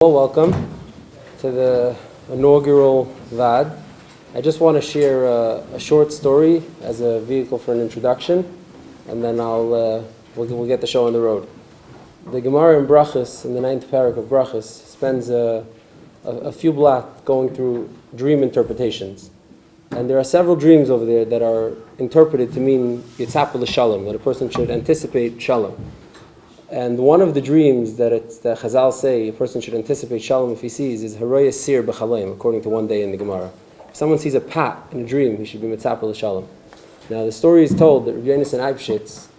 Well, welcome to the inaugural Vaad. I just want to share a short story as a vehicle for an introduction, and then we'll get the show on the road. The Gemara in Brachos, in the 9th parak of Brachos, spends a few blot going through dream interpretations. And there are several dreams over there that are interpreted to mean Yitzhak l'shalom, that a person should anticipate shalom. And one of the dreams that Chazal say a person should anticipate shalom if he sees is Haroya Sir b'chaleim, according to one day in the Gemara. If someone sees a pat in a dream, he should be mitzapel l'shalom. Now the story is told that Rabbi Yonasan Eibshitz,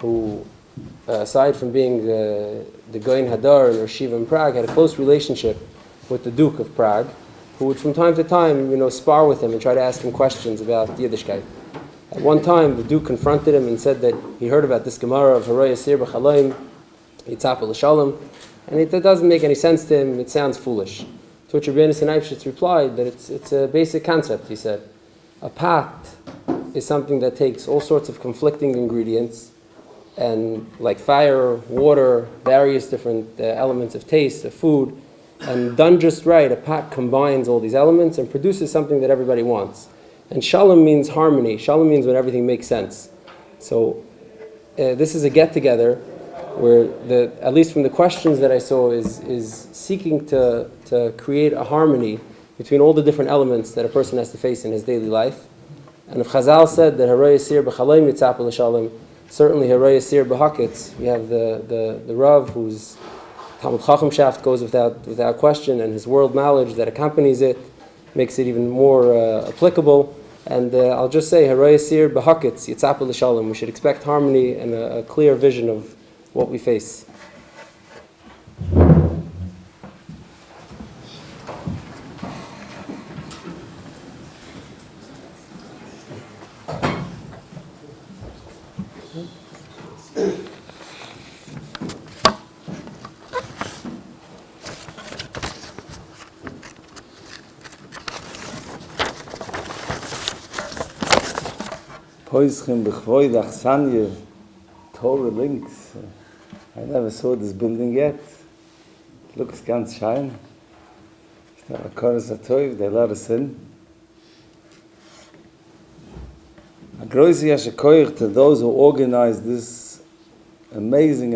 who aside from being the Goyin Hadar in Rosh Yeshiva in Prague, had a close relationship with the Duke of Prague, who would from time to time, spar with him and try to ask him questions about Yiddishkeit. At one time, the Duke confronted him and said that he heard about this Gemara of Haroya Sir b'chaleim, Yitzhak l'shalom, and it doesn't make any sense to him. It sounds foolish. To which Rabbi Yonasan Eibshitz replied that it's a basic concept. He said, a pat is something that takes all sorts of conflicting ingredients, and like fire, water, various different elements of taste, of food, and done just right, a pat combines all these elements and produces something that everybody wants. And shalom means harmony. Shalom means when everything makes sense. So this is a get-together where, at least from the questions that I saw, is seeking to create a harmony between all the different elements that a person has to face in his daily life. And if Chazal said that Haroya Sir b'chaleim yitzapel l'shalom, certainly Haroya Sir b'haketz, we have the Rav whose Talmud Chacham shaft goes without question, and his world knowledge that accompanies it makes it even more applicable. And I'll just say Haroya Sir b'haketz yitzapel l'shalom. We should expect harmony and a clear vision of what we face. Poischem b'chvoid achsanye, Torah links. I never saw this building yet. It looks ganz Chaim. They let us in. A große yashakoyach to those who organized this amazing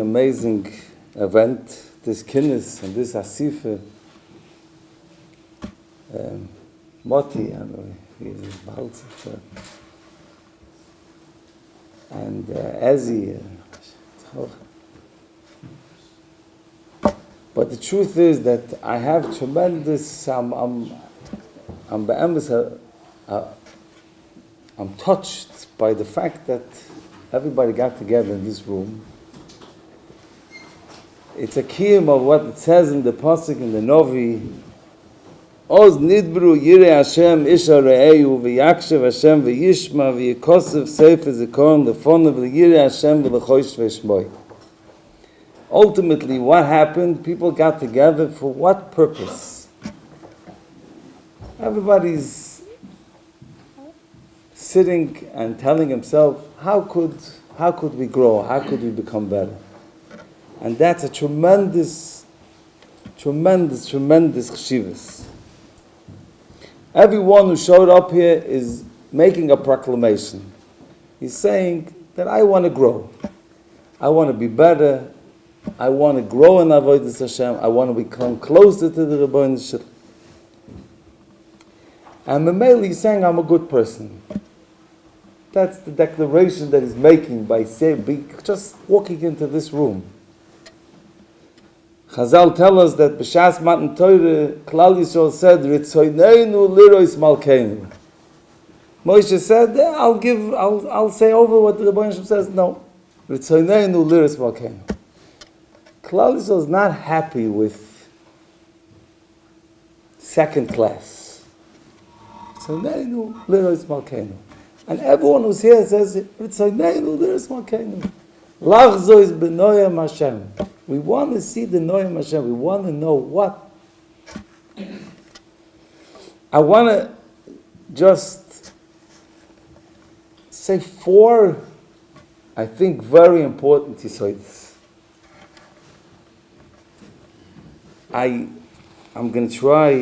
event, this kinnis and this asife. Moti, I know, he is Balzer. And Ezi. But the truth is that I have tremendous, I'm touched by the fact that everybody got together in this room. It's a kiyum of what it says in the pasuk in the Novi. Oz nidbru yirei Hashem isha re'eyu v'yakshev Hashem v'yishma v'yikosev sefer zikon lefonav l'yirei Hashem v'lechosh v'shmoi. Ultimately, what happened? People got together for what purpose? Everybody's sitting and telling himself, how could we grow? How could we become better? And that's a tremendous chshivas. Everyone who showed up here is making a proclamation. He's saying that I want to grow. I want to be better. I want to grow in Avodas Hashem. I want to become closer to the Rebbeinu Shalom. And Meir is saying, I'm a good person. That's the declaration that he's making by just walking into this room. Chazal tell us that B'shas Matan Torah, Klal Yisrael said, Ritzoyneinu lirois malkeinu. Moshe said, I'll say over what the Rebbeinu Shalom says. No. Ritzoyneinu lirois malkeinu. Klal Yisrael is not happy with second class. And everyone who's here says, Lachzo is b'noyam Hashem. We want to see the Noyam Hashem. We want to know what. I want to just say 4, I think, very important yisodos. I I'm going to try,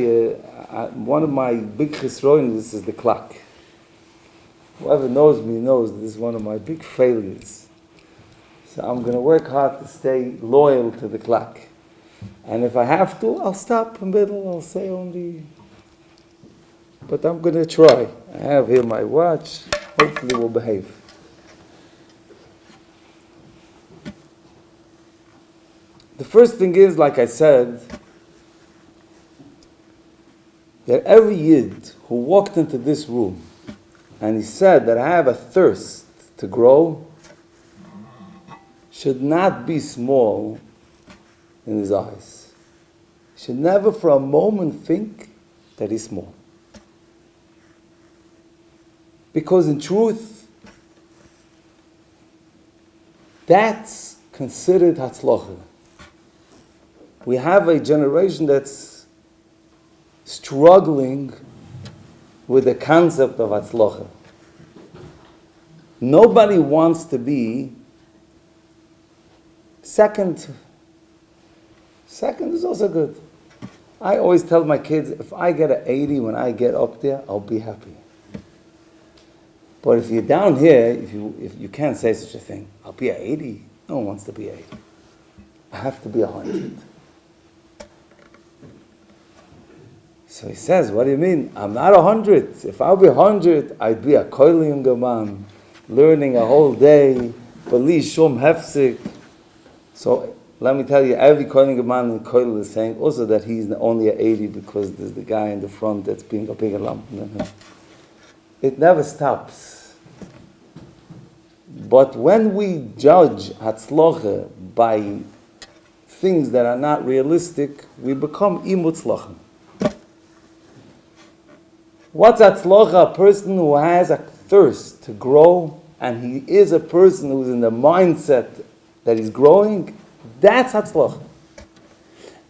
one of my big chisroin, is the clock. Whoever knows me knows this is one of my big failures. So I'm going to work hard to stay loyal to the clock. And if I have to, I'll stop in the middle, I'll say only, but I'm going to try. I have here my watch, hopefully we'll behave. The first thing is, like I said, that every Yid who walked into this room and he said that I have a thirst to grow should not be small in his eyes. Should never for a moment think that he's small. Because in truth, that's considered hatzlocha. We have a generation that's struggling with the concept of hatzlocha. Nobody wants to be second. Second is also good. I always tell my kids, if I get an 80 when I get up there, I'll be happy. But if you're down here, if you can't say such a thing, I'll be at 80. No one wants to be 80. I have to be 100. So he says, what do you mean? I'm not 100. If I'll be 100, I'd be a koili younger man, learning a whole day, bali shum hefsik. So let me tell you, every koili man in koil is saying also that he's only at 80 because there's the guy in the front that's being a bigger lump than him. It never stops. But when we judge hatzlocha by things that are not realistic, we become imutzlochem. What's hatzlocha? A person who has a thirst to grow, and he is a person who's in the mindset that he's growing, that's hatzlocha.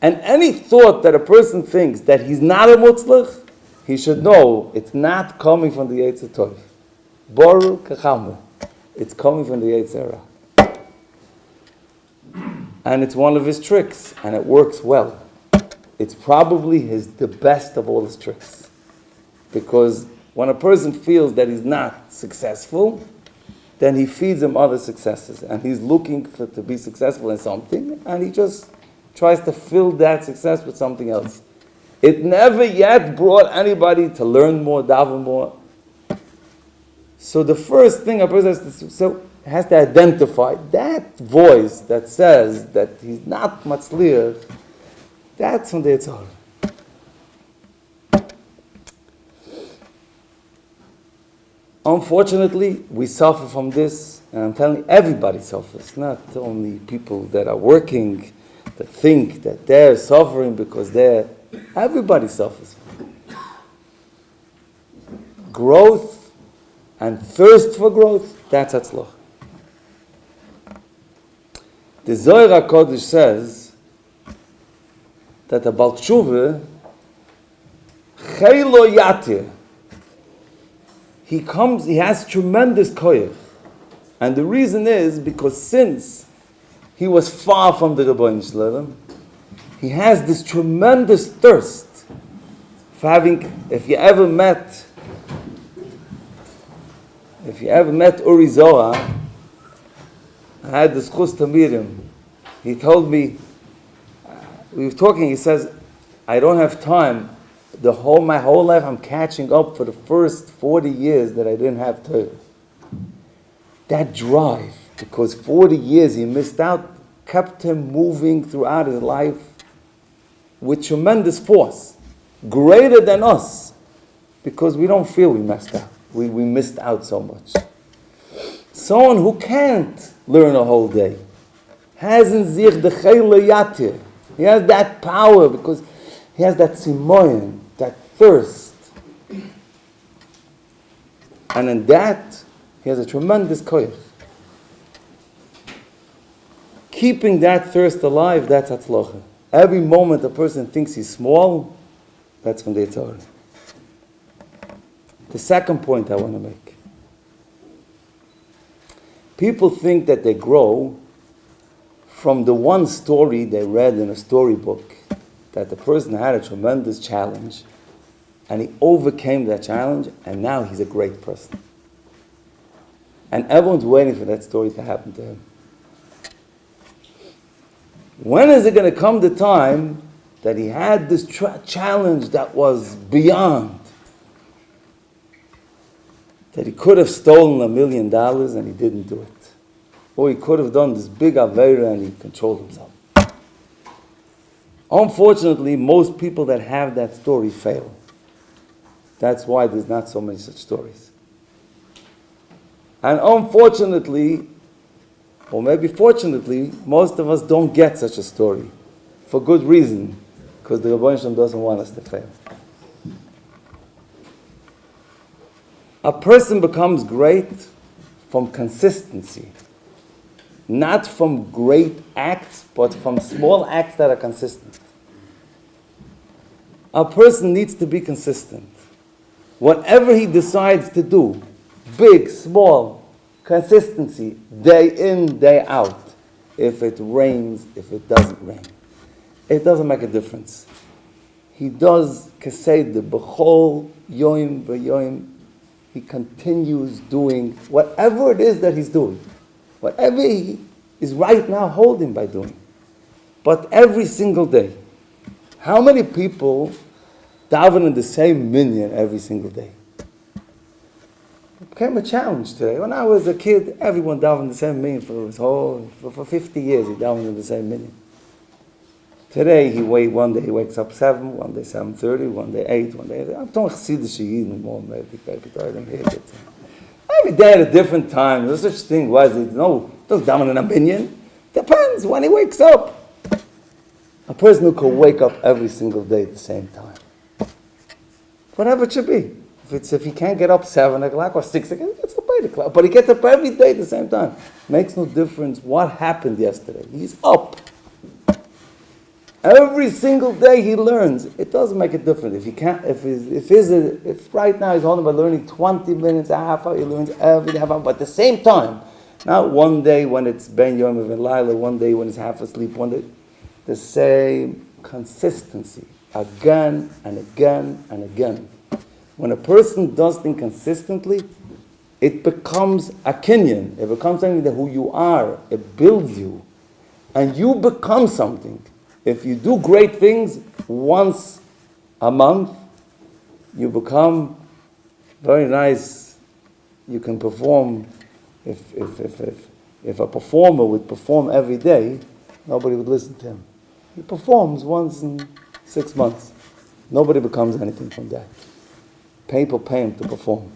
And any thought that a person thinks that he's not a mutzlach, he should know it's not coming from the Yetzer Tov. Boru kachama. It's coming from the Yetzer Hara. And it's one of his tricks, and it works well. It's probably the best of all his tricks. Because when a person feels that he's not successful, then he feeds him other successes. And he's looking to be successful in something, and he just tries to fill that success with something else. It never yet brought anybody to learn more, daven more. So the first thing a person has to identify, that voice that says that he's not matzliach, that's from the Yetzer Hara. Unfortunately, we suffer from this, and I'm telling you, everybody suffers, not only people that are working, that think that they're suffering because everybody suffers. Growth and thirst for growth, that's hatzlocha. The Zohar HaKodesh says that a Baal Tshuva, chaylo yatir, he has tremendous koyach. And the reason is because since he was far from the Rebbeinu Shalom, he has this tremendous thirst for having, if you ever met Uri Zohar, I had the schus to meet him. He told me, we were talking, he says, I don't have time. My whole life I'm catching up for the first 40 years that I didn't have Torah. That drive, because 40 years he missed out, kept him moving throughout his life with tremendous force, greater than us, because we don't feel we messed out. We missed out so much. Someone who can't learn a whole day has in zich the chayla yatir. He has that power because he has that simoyen, that thirst. And in that, he has a tremendous koyach. Keeping that thirst alive, that's hatzlocha. Every moment a person thinks he's small, that's from the Yetzer Hara. The second point I want to make. People think that they grow from the one story they read in a storybook that the person had a tremendous challenge, and he overcame that challenge, and now he's a great person. And everyone's waiting for that story to happen to him. When is it going to come the time that he had this challenge that was beyond? That he could have stolen $1 million and he didn't do it. Or he could have done this big Aveira and he controlled himself. Unfortunately, most people that have that story fail. That's why there's not so many such stories. And unfortunately, or maybe fortunately, most of us don't get such a story. For good reason, because the Rebbeinu Shalom doesn't want us to fail. A person becomes great from consistency. Not from great acts, but from small acts that are consistent. A person needs to be consistent. Whatever he decides to do, big, small, consistency, day in, day out. If it rains, if it doesn't rain. It doesn't make a difference. He does keseder b'chol yoim v'yoim. He continues doing whatever it is that he's doing. Whatever he is right now holding by doing. But every single day. How many people daven in the same minyan every single day? It became a challenge today. When I was a kid, everyone davened in the same minyan for 50 years. He davened in the same minyan. Today, one day he wakes up 7, one day 7:30, one day 8, one day 8. I'm talking Chassidish anymore, maybe I don't hear it. Every day at a different time. There's such thing. Why is it? No, doesn't daven in a minyan. Depends when he wakes up. A person who can wake up every single day at the same time. Whatever it should be. If he can't get up 7 o'clock or 6 o'clock, he gets up 8 o'clock. But he gets up every day at the same time. Makes no difference what happened yesterday. He's up. Every single day he learns. It doesn't make a difference. If he can't, if right now he's holding by learning 20 minutes, a half hour, he learns every day, half hour, but at the same time. Not one day when it's Ben Yom and Laila, one day when he's half asleep, one day. The same consistency. Again and again and again. When a person does things consistently, it becomes a kinyan. It becomes something that who you are. It builds you. And you become something. If you do great things once a month, you become very nice. You can perform. If a performer would perform every day, nobody would listen to him. He performs once in 6 months. Nobody becomes anything from that. People pay him to perform.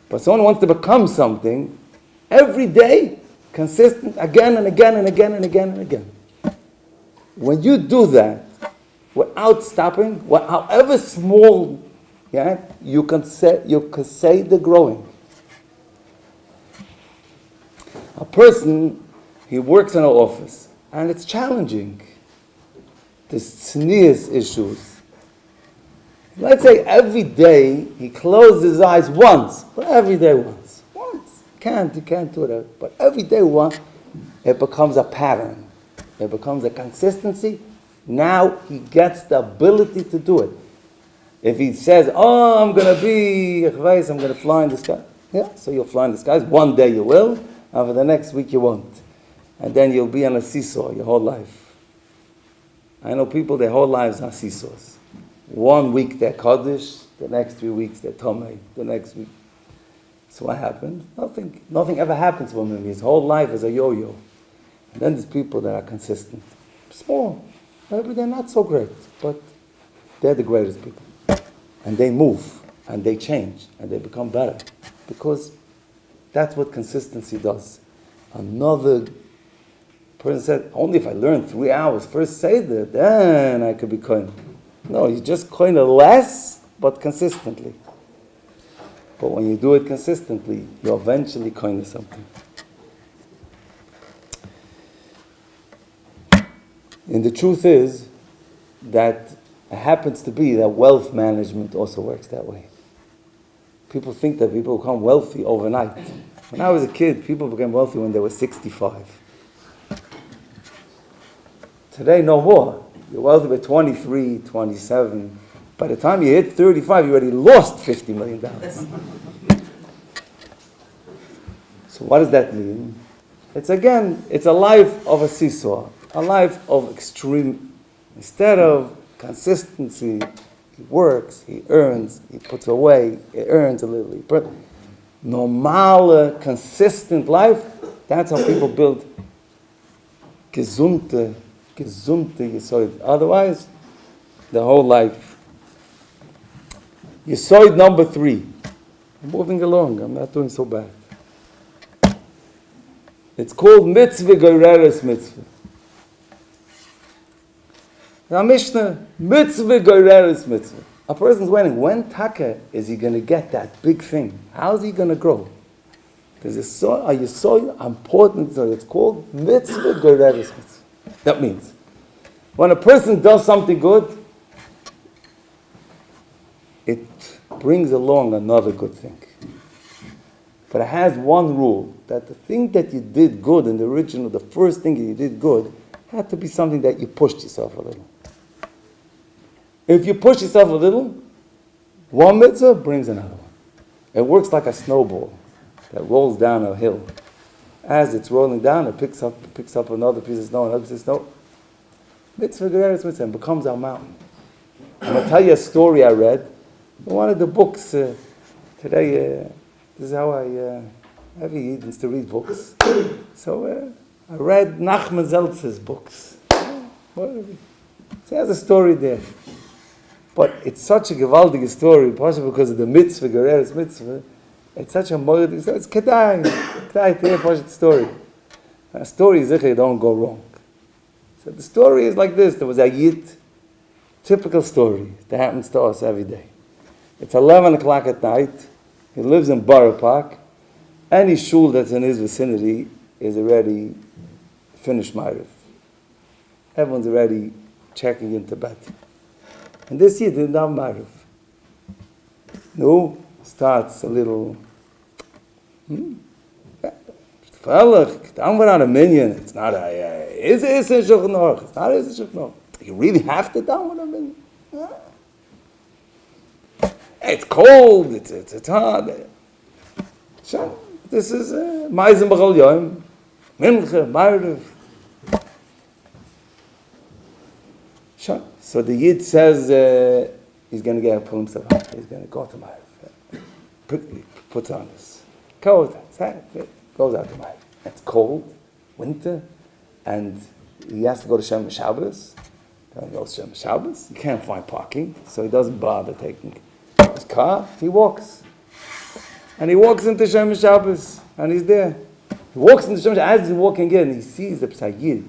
But someone wants to become something every day, consistent, again and again and again and again and again. When you do that, without stopping, however small, you can say the growing. A person, he works in an office, and it's challenging. The sneeze issues. Let's say every day he closes his eyes once, but every day once. You can't do that. But every day once, it becomes a pattern. It becomes a consistency. Now he gets the ability to do it. If he says, I'm going to fly in the sky. Yeah, so you'll fly in the skies. One day you will, and for the next week you won't. And then you'll be on a seesaw your whole life. I know people, their whole lives are seesaws. 1 week they're Kaddish, the next 3 weeks they're Tomei, the next week. So what happened? Nothing ever happens for him. His whole life is a yo-yo. And then there's people that are consistent. Small. Maybe they're not so great, but they're the greatest people. And they move, and they change, and they become better. Because that's what consistency does. Another person said, only if I learn 3 hours, first say that, then I could be kohen. No, you just kohen less, but consistently. But when you do it consistently, you eventually kohen something. And the truth is that it happens to be that wealth management also works that way. People think that people become wealthy overnight. When I was a kid, people became wealthy when they were 65. Today, no more. You're wealthy by 23, 27. By the time you hit 35, you already lost $50 million. So what does that mean? It's a life of a seesaw, a life of extreme. Instead of consistency, he works, he earns, he puts away, he earns a little. Normale, consistent life, that's how people build gesunde Yesod. Otherwise, the whole life. Yesod number 3. I'm moving along, I'm not doing so bad. It's called mitzvah goyreres mitzvah. Now Mishnah, mitzvah goyreres mitzvah. A person's waiting, when taka is he going to get that big thing? How is he going to grow? Because it's so important, so it's called mitzvah goyreres mitzvah. That means, when a person does something good, it brings along another good thing. But it has one rule, that the thing that you did good in the original, the first thing that you did good, had to be something that you pushed yourself a little. If you push yourself a little, one mitzvah brings another one. It works like a snowball that rolls down a hill. As it's rolling down, it picks up another piece of snow, another piece of snow. Mitzvah gereres mitzvah, and becomes our mountain. I'm going to tell you a story I read in one of the books today. This is how every Yid needs to read books. So I read Nachman Zeltz's books. So there's a story there. But it's such a gewaltige story, partially because of the mitzvah, gereres mitzvah. It's such a moed, so it's kedai to hear the story. A story is you don't go wrong. So the story is like this. There was a Yid, typical story that happens to us every day. It's 11 o'clock at night. He lives in Borough Park. Any shul that's in his vicinity is already finished Meir. Everyone's already checking into bed. And this Yid didn't have Meir. No, starts a little... Down without a minion. It's not a... It's not a... You really have to down with a minion? Yeah. It's cold, it's hard. So, this is Ma'izim B'chol Yom, Mincha, Ma'ariv. So the Yid says he's going to pull himself up. He's going to go to Ma'ariv. Puts on his coat, goes out to Ma'ariv. It's cold, winter, and he has to go to Shem Shabbos. He goes to Shem Shabbos. He can't find parking, so he doesn't bother taking his car. He walks. And he walks into Shem Shabbos, and he's there. He walks into Shem Shabbos. As he's walking in, he sees the Psayid,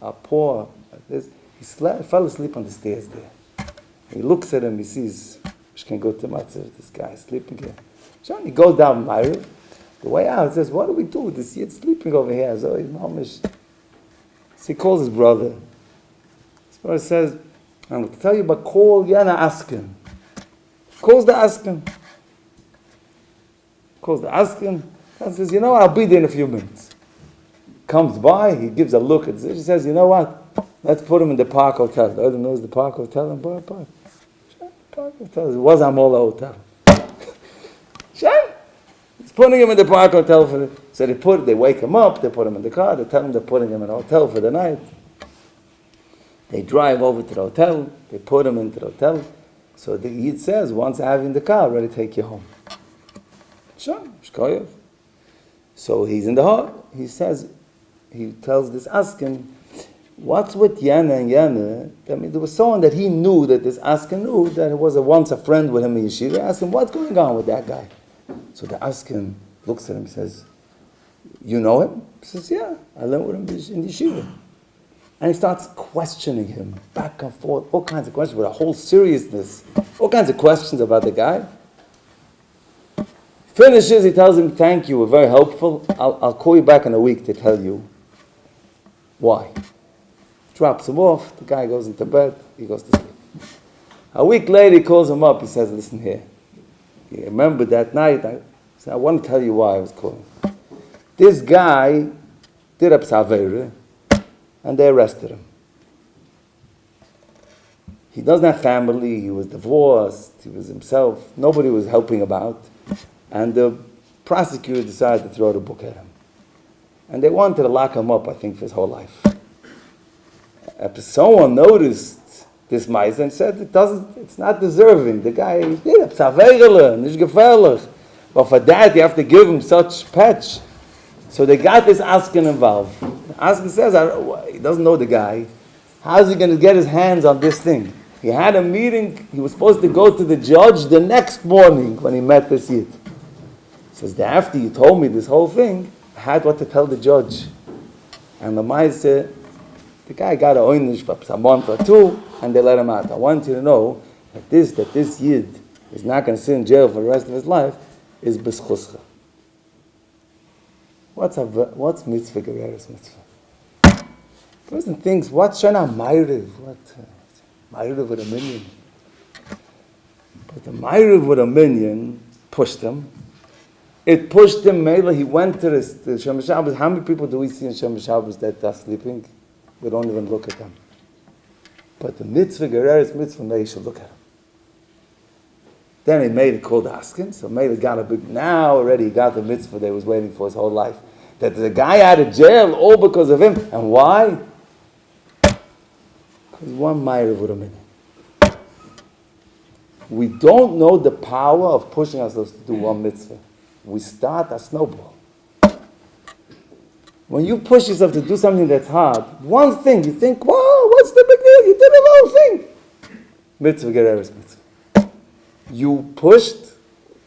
a poor, like this. He fell asleep on the stairs there. He looks at him, he sees, I can go to Matzah, this guy is sleeping here. So he goes down Meir. The way out, he says, what do we do with this Yid sleeping over here? So he calls his brother. His brother says, I'm going to tell you, but call Yana Askin. Calls the Askin. And says, you know what, I'll be there in a few minutes. Comes by, he gives a look at this. He says, you know what, let's put him in the Park Hotel. The other knows the Park Hotel in Borough Park. Park Hotel. It was Amola Hotel. He's putting him in the Park Hotel so they wake him up, they put him in the car, they tell him they're putting him in a hotel for the night. They drive over to the hotel, they put him into the hotel. So the Yid says, once I have you in the car, I'm ready to take you home. So he's in the heart. He tells this Askin, what's with Yana and Yana? I mean, there was someone that he knew, that this Askin knew, that was once a friend with him in Yeshiva. Asked him, what's going on with that guy? So the Askin looks at him and says, you know him? He says, yeah, I learned with him in Yeshiva. And he starts questioning him, back and forth, all kinds of questions, with a whole seriousness, all kinds of questions about the guy. Finishes, he tells him, thank you, we're very helpful. I'll call you back in a week to tell you why. Drops him off, the guy goes into bed, he goes to sleep. A week later, he calls him up, he says, listen here. You remember that night, I want to tell you why I was calling. This guy did a psavera, and they arrested him. He doesn't have family, he was divorced, he was himself, nobody was helping about. And the prosecutor decided to throw the book at him. And they wanted to lock him up, I think, for his whole life. Someone noticed this mice and said it's not deserving. The guy did it, nicht gefährlich. But for that, you have to give him such patch. So they got this Askin involved. Askin says, he doesn't know the guy. How's he going to get his hands on this thing? He had a meeting. He was supposed to go to the judge the next morning when he met this Yid. He says, after you told me this whole thing, I had what to tell the judge. And the mice said, the guy got a oynish for a month or two, and they let him out. I want you to know that this Yid is not going to sit in jail for the rest of his life is b'schuscha. What's mitzvah gereres mitzvah? Person thinks, what's Shana Meiriv? What Meiriv with a minion? But the Meiriv with a minion pushed him. It pushed him, Meir, he went to the Shem Shabbos. How many people do we see in Shem Shabbos that are sleeping? We don't even look at them. But the mitzvah gereres mitzvah, Meir should look at him. Then he made it called Askin, so Meir got a big, now already he got the mitzvah that he was waiting for his whole life. That there's a guy out of jail all because of him. And why? Because one Meir would have been. We don't know the power of pushing ourselves to do one mitzvah. We start a snowball. When you push yourself to do something that's hard, one thing, you think, whoa, what's the big deal? You did a whole thing. Mitzvah gereres mitzvah. You pushed,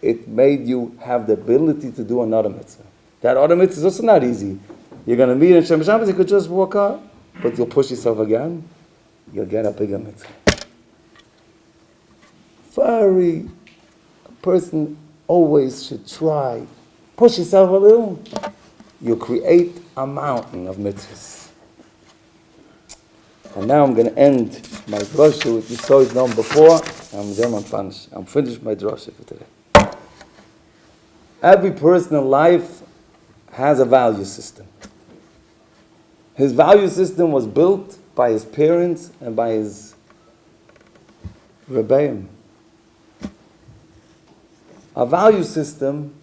it made you have the ability to do another mitzvah. That other mitzvah is also not easy. You're going to meet in Shem Shabbos, you could just walk out, but you'll push yourself again, you'll get a bigger mitzvah. A person always should try. Push yourself a little. You'll create a mountain of mitzvahs. And now I'm going to end my drasha with Yisod's number 4. I'm finished my drasha for today. Every person in life has a value system. His value system was built by his parents and by his rebbeim. A value system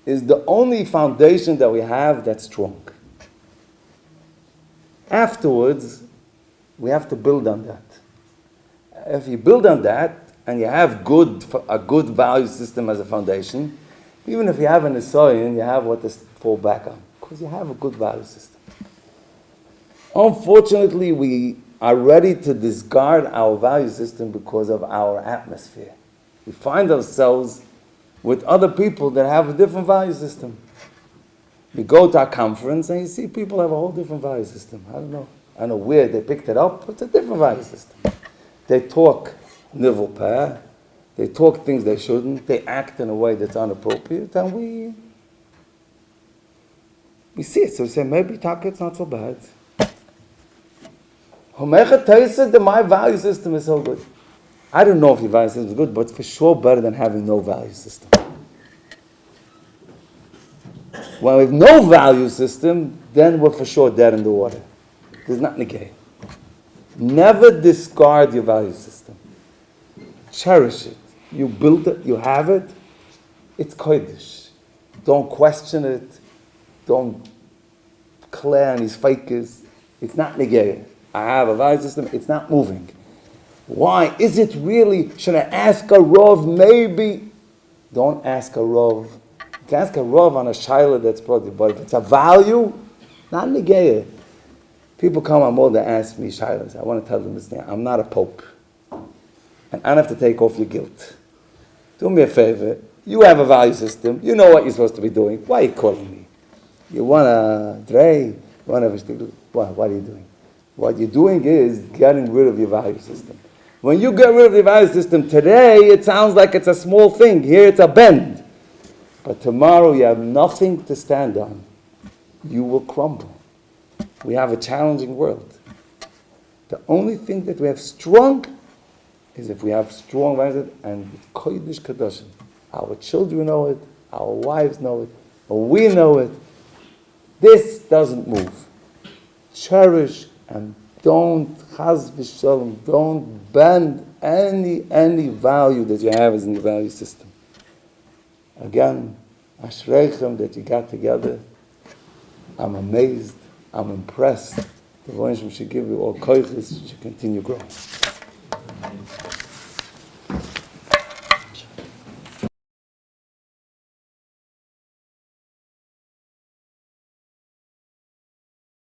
is the only foundation that we have that's strong. Afterwards, we have to build on that. If you build on that and you have a good value system as a foundation, even if you have an Esoyin, you have what to fall back on, because you have a good value system. Unfortunately, we are ready to discard our value system because of our atmosphere. We find ourselves with other people that have a different value system. You go to a conference and you see people have a whole different value system. I don't know where they picked it up, but it's a different value system. They talk nivel peh, they talk things they shouldn't, they act in a way that's inappropriate, and we see it. So we say, maybe Taka, it's not so bad. My value system is so good. I don't know if your value system is good, but it's for sure better than having no value system. When we have no value system, then we're for sure dead in the water. There's nothing to gain. Never discard your value system. Cherish it. You built it, you have it. It's kodesh. Don't question it. Don't declare on his fakers. It's not negay. I have a value system. It's not moving. Why? Is it really? Should I ask a Rov? Maybe. Don't ask a Rov. You can ask a Rov on a Shaila that's probably, but if it's a value, not negay. People come on more to ask me Shailas. I want to tell them this thing. I'm not a pope. And I don't have to take off your guilt. Do me a favor. You have a value system. You know what you're supposed to be doing. Why are you calling me? You want to dray? What are you doing? What you're doing is getting rid of your value system. When you get rid of your value system today, it sounds like it's a small thing. Here it's a bend. But tomorrow you have nothing to stand on. You will crumble. We have a challenging world. The only thing that we have strong is if we have strong values, and it's kodesh kadoshim. Our children know it, our wives know it, or we know it. This doesn't move. Cherish and don't, chas v'shalom, don't bend any value that you have is in the value system. Again, ashreichem that you got together. I'm amazed, I'm impressed. The Lord should give you all koiches to continue growing.